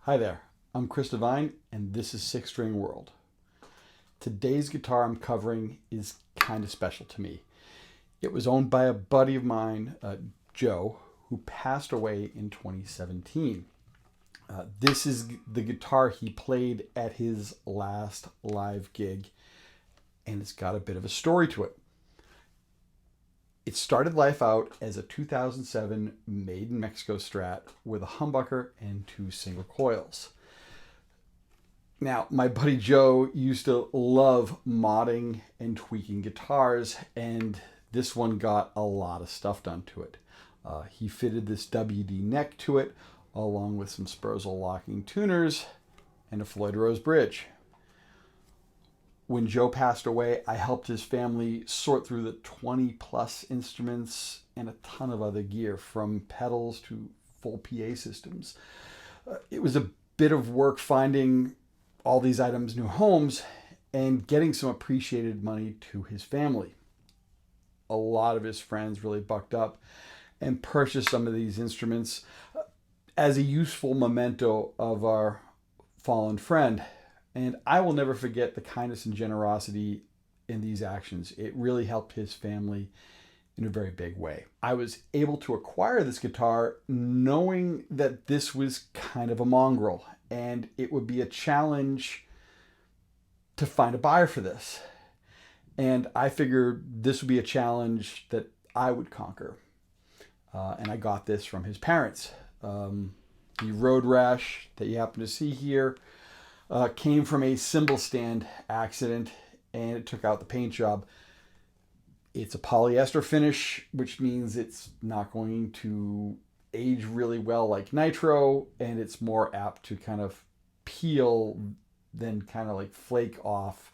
Hi there, I'm Chris Devine, and this is Six String World. Today's guitar I'm covering is kind of special to me. It was owned by a buddy of mine, Joe, who passed away in 2017. This is the guitar he played at his last live gig, and it's got a bit of a story to it. It started life out as a 2007 made in Mexico Strat with a humbucker and two single coils. Now, my buddy Joe used to love modding and tweaking guitars, and this one got a lot of stuff done to it. He fitted this WD neck to it, along with some Spurzl locking tuners and a Floyd Rose bridge. When Joe passed away, I helped his family sort through the 20 plus instruments and a ton of other gear, from pedals to full PA systems. It was a bit of work finding all these items new homes and getting some appreciated money to his family. A lot of his friends really bucked up and purchased some of these instruments as a useful memento of our fallen friend. And I will never forget the kindness and generosity in these actions. It really helped his family in a very big way. I was able to acquire this guitar knowing that this was kind of a mongrel and it would be a challenge to find a buyer for this. And I figured this would be a challenge that I would conquer. And I got this from his parents. The road rash that you happen to see here came from a cymbal stand accident, and it took out the paint job. It's a polyester finish, which means it's not going to age really well like nitro, and it's more apt to kind of peel than kind of like flake off.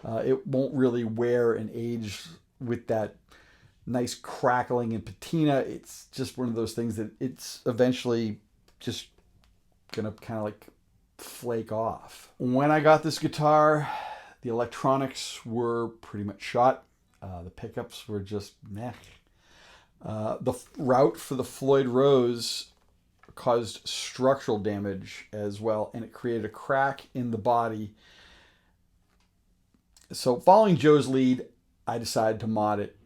It won't really wear and age with that nice crackling and patina. It's just one of those things that it's eventually just gonna kind of like flake off. When I got this guitar, the electronics were pretty much shot. The pickups were just meh. The route for the Floyd Rose caused structural damage as well, and it created a crack in the body. So following Joe's lead, I decided to mod it,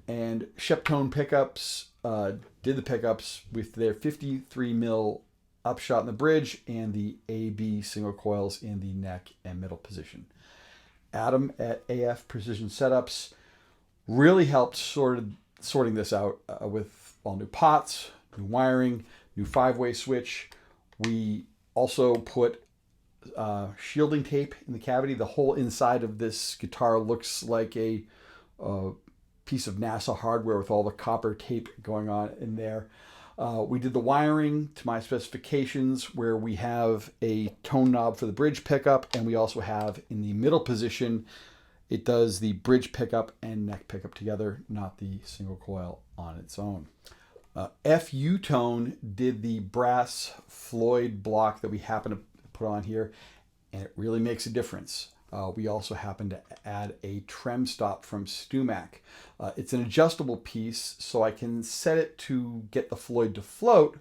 and Sheptone pickups did the pickups with their 53 mil upshot in the bridge and the AB single coils in the neck and middle position. Adam at AF Precision Setups really helped sorting this out with all new pots, new wiring, new 5-way switch. We also put shielding tape in the cavity. The whole inside of this guitar looks like a piece of NASA hardware with all the copper tape going on in there. We did the wiring to my specifications, where we have a tone knob for the bridge pickup, and we also have in the middle position, it does the bridge pickup and neck pickup together, not the single coil on its own. FU Tone did the brass Floyd block that we happen to put on here, and it really makes a difference. We also happen to add a trem stop from Stumac. It's an adjustable piece, so I can set it to get the Floyd to float,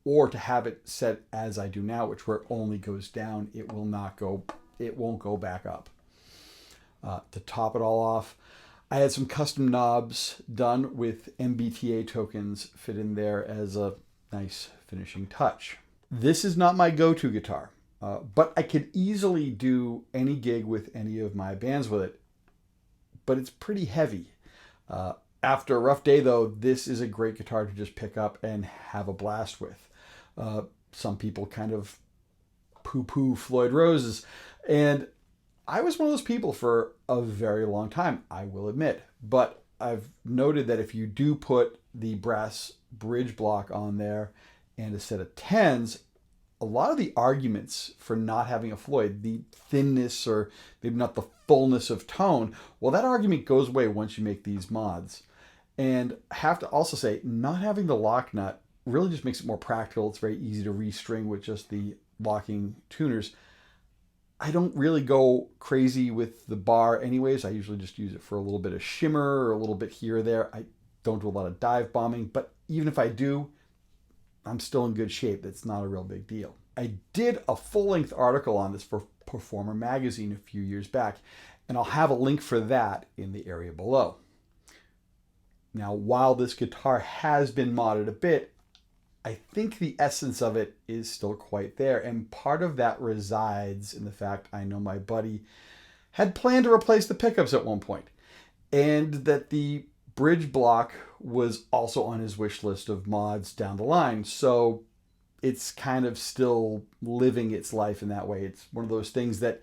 or to have it set as I do now, which where it only goes down. It won't go back up. To top it all off, I had some custom knobs done with MBTA tokens fit in there as a nice finishing touch. This is not my go-to guitar. But I could easily do any gig with any of my bands with it. But it's pretty heavy. After a rough day, though, this is a great guitar to just pick up and have a blast with. Some people kind of poo-poo Floyd Roses. And I was one of those people for a very long time, I will admit. But I've noted that if you do put the brass bridge block on there and a set of 10s, a lot of the arguments for not having a Floyd, the thinness or maybe not the fullness of tone, well, that argument goes away once you make these mods. And I have to also say, not having the lock nut really just makes it more practical. It's very easy to restring with just the locking tuners. I don't really go crazy with the bar anyways. I usually just use it for a little bit of shimmer or a little bit here or there. I don't do a lot of dive bombing, but even if I do, I'm still in good shape. It's not a real big deal. I did a full-length article on this for Performer Magazine a few years back, and I'll have a link for that in the area below. Now, while this guitar has been modded a bit, I think the essence of it is still quite there, and part of that resides in the fact I know my buddy had planned to replace the pickups at one point, and that the bridge block was also on his wish list of mods down the line. So it's kind of still living its life in that way. It's one of those things that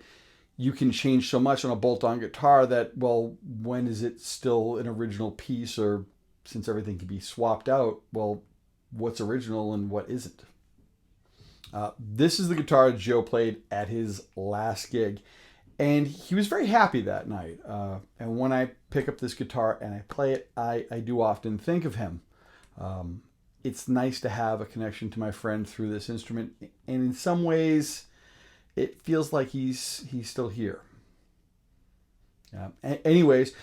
you can change so much on a bolt-on guitar that, well, when is it still an original piece? Or since everything can be swapped out, well, what's original and what isn't? This is the guitar Joe played at his last gig, and he was very happy that night. And when I pick up this guitar and I play it, I do often think of him. It's nice to have a connection to my friend through this instrument, and in some ways, it feels like he's still here. Anyways,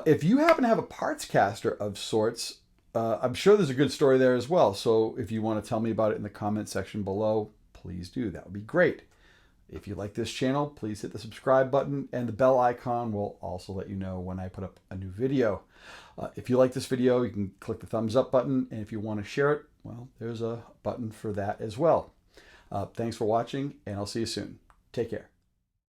if you happen to have a Partscaster of sorts, I'm sure there's a good story there as well. So if you want to tell me about it in the comment section below, please do. That would be great. If you like this channel, please hit the subscribe button, and the bell icon will also let you know when I put up a new video. If you like this video, you can click the thumbs up button, and if you want to share it, well, there's a button for that as well. Thanks for watching, and I'll see you soon. Take care.